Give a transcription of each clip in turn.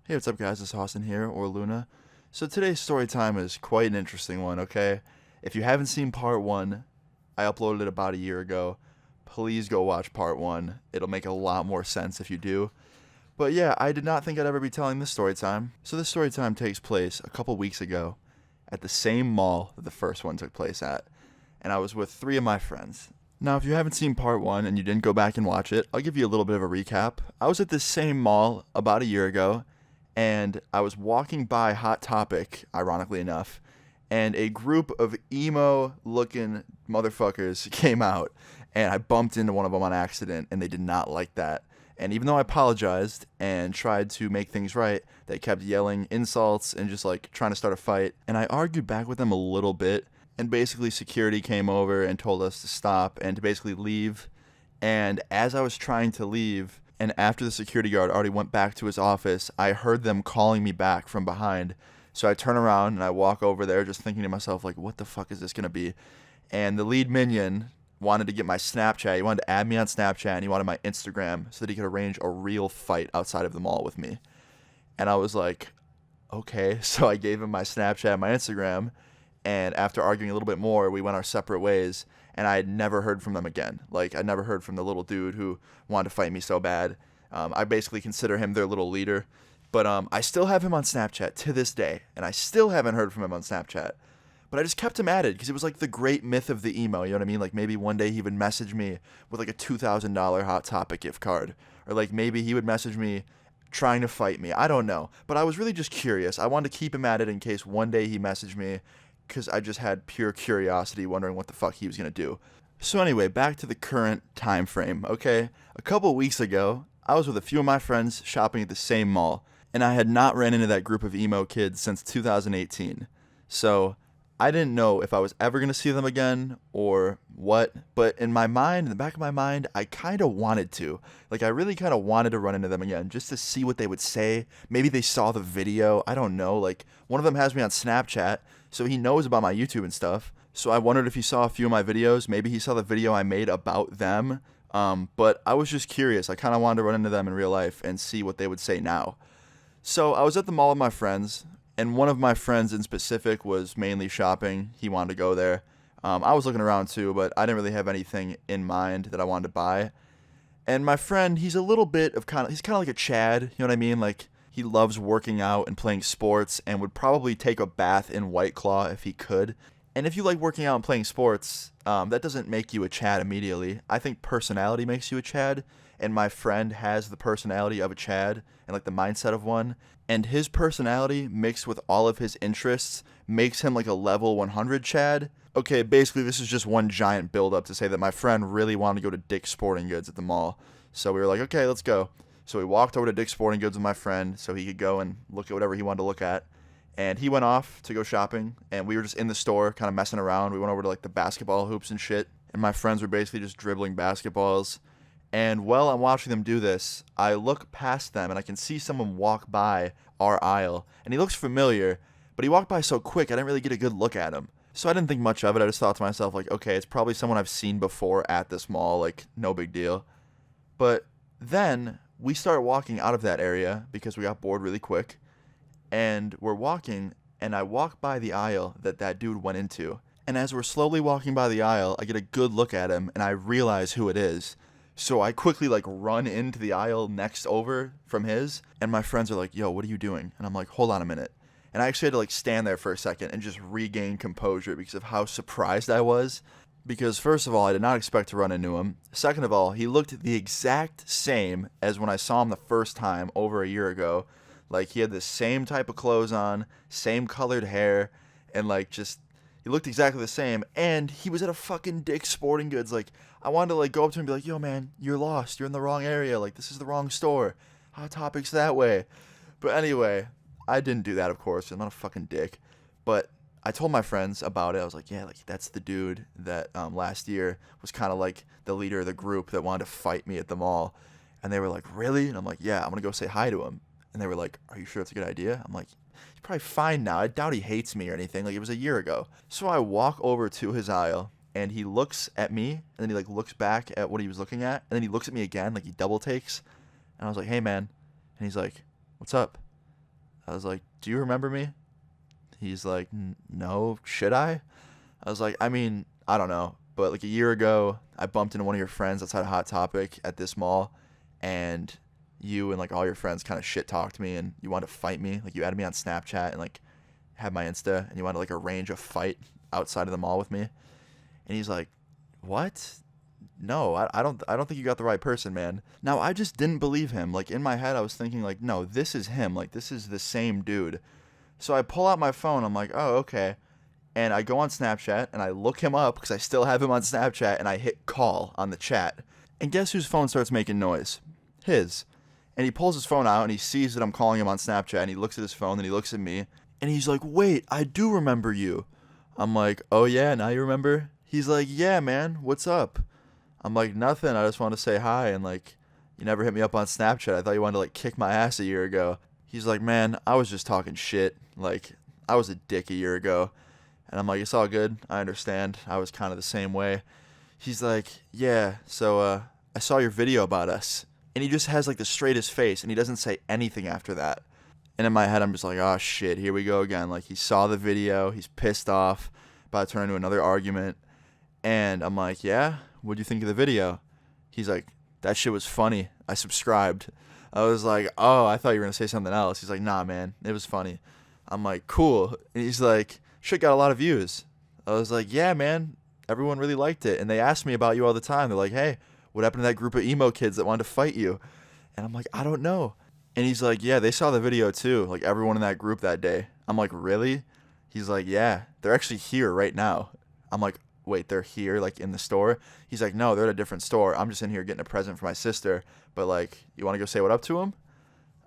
Hey, what's up, guys? It's Austin here, or Luna. So today's story time is quite an interesting one, okay? If you haven't seen part one, I uploaded it about a year ago. Please go watch part one. It'll make a lot more sense if you do. But yeah, I did not think I'd ever be telling this story time. So this story time takes place a couple weeks ago at the same mall that the first one took place at. And I was with three of my friends. Now, if you haven't seen part one and you didn't go back and watch it, I'll give you a little bit of a recap. I was at this same mall about a year ago, and I was walking by Hot Topic, ironically enough, and a group of emo looking motherfuckers came out, and I bumped into one of them on accident, and they did not like that. And even though I apologized and tried to make things right, they kept yelling insults and just like trying to start a fight. And I argued back with them a little bit, and basically security came over and told us to stop and to basically leave. And as I was trying to leave, and after the security guard already went back to his office, I heard them calling me back from behind. So I turn around and I walk over there just thinking to myself, like, what the fuck is this going to be? And the lead minion wanted to get my Snapchat. He wanted to add me on Snapchat, and he wanted my Instagram so that he could arrange a real fight outside of the mall with me. And I was like, okay. So I gave him my Snapchat and my Instagram. And after arguing a little bit more, we went our separate ways. And I had never heard from them again. Like, I never heard from the little dude who wanted to fight me so bad. I basically consider him their little leader. But I still have him on Snapchat to this day. And I still haven't heard from him on Snapchat. But I just kept him added because it was like the great myth of the emo. You know what I mean? Like maybe one day he would message me with like a $2,000 Hot Topic gift card. Or like maybe he would message me trying to fight me. I don't know. But I was really just curious. I wanted to keep him added in case one day he messaged me, because I just had pure curiosity wondering what the fuck he was going to do. So anyway, back to the current time frame, okay? A couple weeks ago, I was with a few of my friends shopping at the same mall, and I had not ran into that group of emo kids since 2018. So I didn't know if I was ever going to see them again or what, but in my mind, in the back of my mind, I kind of wanted to. Like, I really kind of wanted to run into them again just to see what they would say. Maybe they saw the video. I don't know. Like, one of them has me on Snapchat, so he knows about my YouTube and stuff. So I wondered if he saw a few of my videos. Maybe he saw the video I made about them. But I was just curious. I kind of wanted to run into them in real life and see what they would say now. So I was at the mall with my friends, and one of my friends in specific was mainly shopping. He wanted to go there. I was looking around too, but I didn't really have anything in mind that I wanted to buy. And my friend, he's a little bit of he's kind of like a Chad, you know what I mean? Like, he loves working out and playing sports and would probably take a bath in White Claw if he could. And if you like working out and playing sports, that doesn't make you a Chad immediately. I think personality makes you a Chad, and my friend has the personality of a Chad and like the mindset of one. And his personality mixed with all of his interests makes him like a level 100 Chad. Okay, basically this is just one giant build up to say that my friend really wanted to go to Dick's Sporting Goods at the mall. So we were like, okay, let's go. So we walked over to Dick's Sporting Goods with my friend so he could go and look at whatever he wanted to look at. And he went off to go shopping, and we were just in the store kind of messing around. We went over to like the basketball hoops and shit, and my friends were basically just dribbling basketballs. And while I'm watching them do this, I look past them and I can see someone walk by our aisle, and he looks familiar, but he walked by so quick I didn't really get a good look at him. So I didn't think much of it. I just thought to myself, like, okay, it's probably someone I've seen before at this mall, like, no big deal. But then we started walking out of that area because we got bored really quick, and we're walking, and I walk by the aisle that dude went into. And as we're slowly walking by the aisle, I get a good look at him, and I realize who it is. So I quickly like run into the aisle next over from his, and my friends are like, yo, what are you doing? And I'm like, hold on a minute. And I actually had to like stand there for a second and just regain composure because of how surprised I was. Because first of all, I did not expect to run into him. Second of all, he looked the exact same as when I saw him the first time over a year ago. Like, he had the same type of clothes on, same colored hair, and like just he looked exactly the same, and he was at a fucking Dick's Sporting Goods. Like, I wanted to like go up to him and be like, yo man, you're lost, you're in the wrong area, like this is the wrong store. Hot Topic's that way. But anyway, I didn't do that, of course. I'm not a fucking dick. But I told my friends about it. I was like, yeah, like that's the dude that last year was kind of like the leader of the group that wanted to fight me at the mall. And they were like, really? And I'm like, yeah, I'm going to go say hi to him. And they were like, are you sure it's a good idea? I'm like, he's probably fine now. I doubt he hates me or anything. Like, it was a year ago. So I walk over to his aisle, and he looks at me, and then he like looks back at what he was looking at, and then he looks at me again, like he double takes. And I was like, hey man. And he's like, what's up? I was like, do you remember me? He's like, no, should I? I was like, I mean, I don't know. But like a year ago, I bumped into one of your friends outside Hot Topic at this mall, and you and like all your friends kind of shit talked me, and you wanted to fight me. Like you added me on Snapchat and like had my Insta, and you wanted to like arrange a fight outside of the mall with me. And he's like, what? No, I don't think you got the right person, man. Now I just didn't believe him. Like in my head, I was thinking like, no, this is him. Like this is the same dude. So I pull out my phone. I'm like, oh, okay. And I go on Snapchat and I look him up because I still have him on Snapchat, and I hit call on the chat. And guess whose phone starts making noise? His. And he pulls his phone out and he sees that I'm calling him on Snapchat, and he looks at his phone and he looks at me and he's like, wait, I do remember you. I'm like, oh yeah, now you remember? He's like, yeah, man, what's up? I'm like, nothing. I just want to say hi, and like, you never hit me up on Snapchat. I thought you wanted to like kick my ass a year ago. He's like, man, I was just talking shit. Like, I was a dick a year ago. And I'm like, it's all good. I understand. I was kind of the same way. He's like, yeah, so I saw your video about us. And he just has like the straightest face, and he doesn't say anything after that. And in my head, I'm just like, oh shit, here we go again. Like, he saw the video, he's pissed off, about to turn into another argument. And I'm like, yeah, what'd you think of the video? He's like, that shit was funny. I subscribed. I was like, oh, I thought you were going to say something else. He's like, nah, man, it was funny. I'm like, cool. And he's like, shit got a lot of views. I was like, yeah, man, everyone really liked it. And they asked me about you all the time. They're like, hey, what happened to that group of emo kids that wanted to fight you? And I'm like, I don't know. And he's like, yeah, they saw the video too. Like everyone in that group that day. I'm like, really? He's like, yeah, they're actually here right now. I'm like, wait, they're here like in the store? He's like, no, they're at a different store. I'm just in here getting a present for my sister. But like, you want to go say what up to him?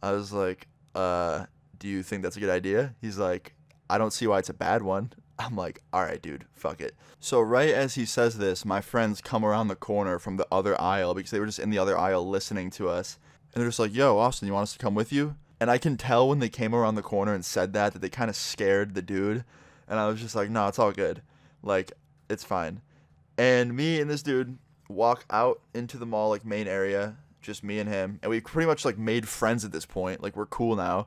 I was like, do you think that's a good idea? He's like, I don't see why it's a bad one. I'm like, all right, dude, fuck it. So right as he says this, my friends come around the corner from the other aisle because they were just in the other aisle listening to us. And they're just like, yo, Austin, you want us to come with you? And I can tell when they came around the corner and said that they kind of scared the dude. And I was just like, no, it's all good. Like, it's fine. And me and this dude walk out into the mall, like, main area, just me and him. And we pretty much, like, made friends at this point. Like, we're cool now.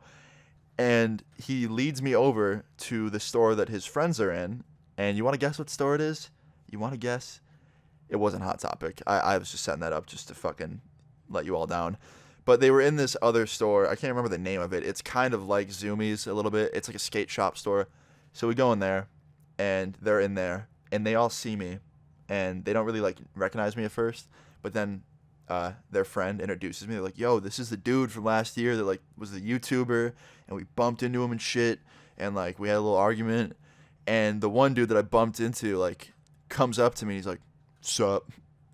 And he leads me over to the store that his friends are in. And you want to guess what store it is? You want to guess? It wasn't Hot Topic. I was just setting that up just to fucking let you all down. But they were in this other store. I can't remember the name of it. It's kind of like Zoomies a little bit. It's like a skate shop store. So we go in there, and they're in there. And they all see me. And they don't really, like, recognize me at first. But then their friend introduces me. They're like, yo, this is the dude from last year that, like, was the YouTuber. And we bumped into him and shit. And, like, we had a little argument. And the one dude that I bumped into, like, comes up to me. He's like, sup?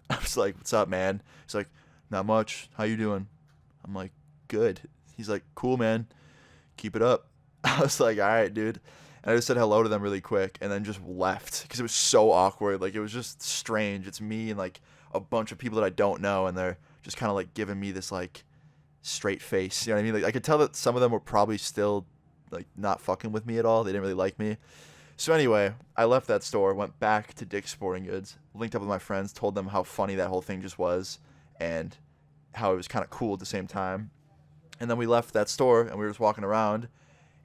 I was like, what's up, man? He's like, not much. How you doing? I'm like, good. He's like, cool, man. Keep it up. I was like, all right, dude. And I just said hello to them really quick and then just left because it was so awkward. Like, it was just strange. It's me and, like, a bunch of people that I don't know, and they're just kind of, like, giving me this, like, straight face. You know what I mean? Like, I could tell that some of them were probably still, like, not fucking with me at all. They didn't really like me. So anyway, I left that store, went back to Dick's Sporting Goods, linked up with my friends, told them how funny that whole thing just was, and how it was kind of cool at the same time. And then we left that store, and we were just walking around,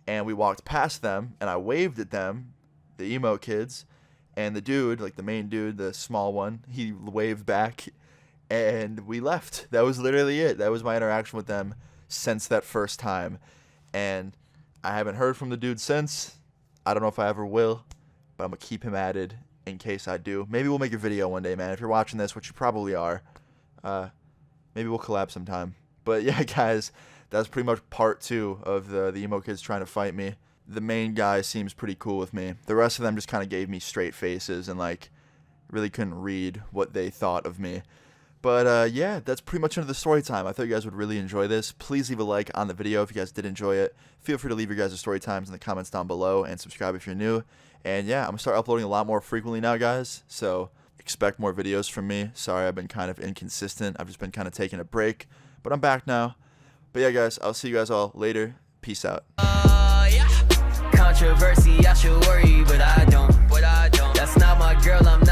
and we walked past them, and I waved at them, the emo kids, and the dude, like the main dude, the small one, he waved back, and we left. That was literally it. That was my interaction with them since that first time. And I haven't heard from the dude since. I don't know if I ever will, but I'm going to keep him added in case I do. Maybe we'll make a video one day, man. If you're watching this, which you probably are, maybe we'll collab sometime. But yeah, guys, that's pretty much part 2 of the emo kids trying to fight me. The main guy seems pretty cool with me. The rest of them just kind of gave me straight faces and, like, really couldn't read what they thought of me. But yeah, that's pretty much into the story time. I thought you guys would really enjoy this. Please leave a like on the video if you guys did enjoy it. Feel free to leave your guys' story times in the comments down below and subscribe if you're new. And yeah, I'm going to start uploading a lot more frequently now, guys. So expect more videos from me. Sorry, I've been kind of inconsistent. I've just been kind of taking a break. But I'm back now. But yeah, guys, I'll see you guys all later. Peace out. Yeah. Controversy, I should worry, but I don't. That's not my girl, I'm not.